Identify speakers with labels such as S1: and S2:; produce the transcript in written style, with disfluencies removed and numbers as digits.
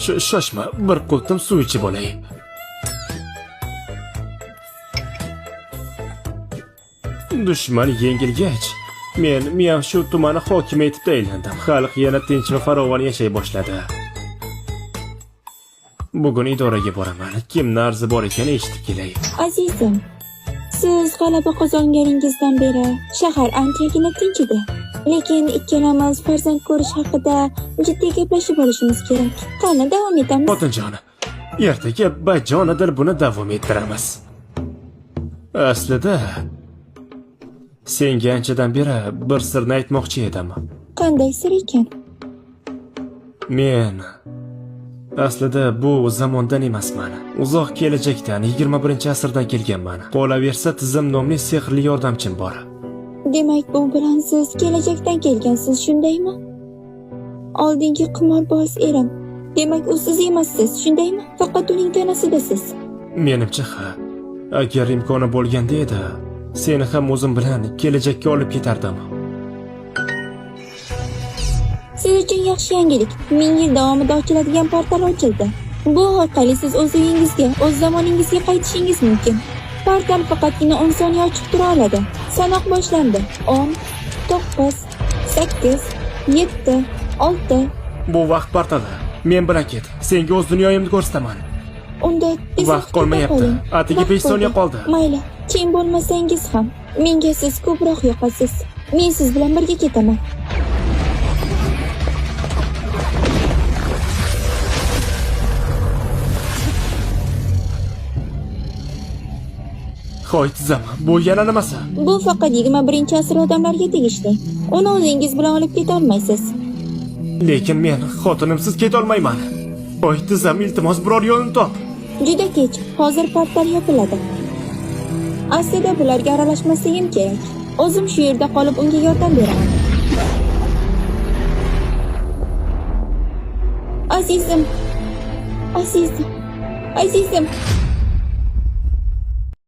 S1: Shoshma, bir qultum suv ichib olay. Dushman yengilgach, men Miyanshu tumani hokimi etib tayinlandim. Xalq yana tinch va farovon yashay boshladi. Bugun idoraga boraman. Kimning arzi bor ekanini eshitib kelay.
S2: Azizim, siz g'alaba qozonganingizdan beri shahar anchagina tinch edi. Lekin ikkalamiz farzand ko'rish haqida jiddiy gaplashib olishimiz kerak. Qani davom etamiz.
S1: Xotinjon, ertaga bajonidil buni davom ettiramiz. Aslida senga anchadan beri bir sirni aytmoqchi edim.
S2: Qanday sir ekan?
S1: Men aslida bu zamondan emasman. Uzoq kelajakdan, 21-asrdan kelganman. Qolaversa, Tizim nomli sehrli yordamchim bor.
S2: Demak, bu bilan siz kelajakdan kelgansiz, shundaymi? Oldingi qimorboz erim. Demak, u siz emassiz, shundaymi? Faqat uning tanasidasiz.
S1: Menimcha, agar imkoni bo'lganda edi, seni ham o'zim bilan kelajakka olib ketardim.
S2: Siz uchun yaxshi yangilik. 1000 yil davomida ochiladigan portal ochildi. Bu orqali siz o'z uyingizga, o'z zamoningizga qaytishingiz mumkin. Portal faqatgina 10 soniya ochiq tura oladi. Sanoq boshlandi. 10, 9, 8, 7, 6.
S1: Bu vaqt portali. Men bilan ket. Senga o'z dunyoyimni ko'rsataman.
S2: Unda
S1: vaqt qolmayapti. Atigi 5 soniya qoldi.
S2: Mayli, keng bo'lmasangiz ham menga siz ko'proq yoqasiz. Men siz bilan birga ketaman.
S1: Hoy Tizim, bu yana nimasi?
S2: Bu faqat 21-asr odamlarga tegishli. Uni o'zingiz bilan olib keta olmaysiz.
S1: Lekin men xotinimsiz keta olmayman. Hoy Tizim, iltimos biror yo'lni top.
S2: Juda kech. Hozir portal yopiladi. Aslida bularga aralashmasligim kerak. O'zim shu yerda qolib unga yordam beraman. Azizim. Azizim. Azizim.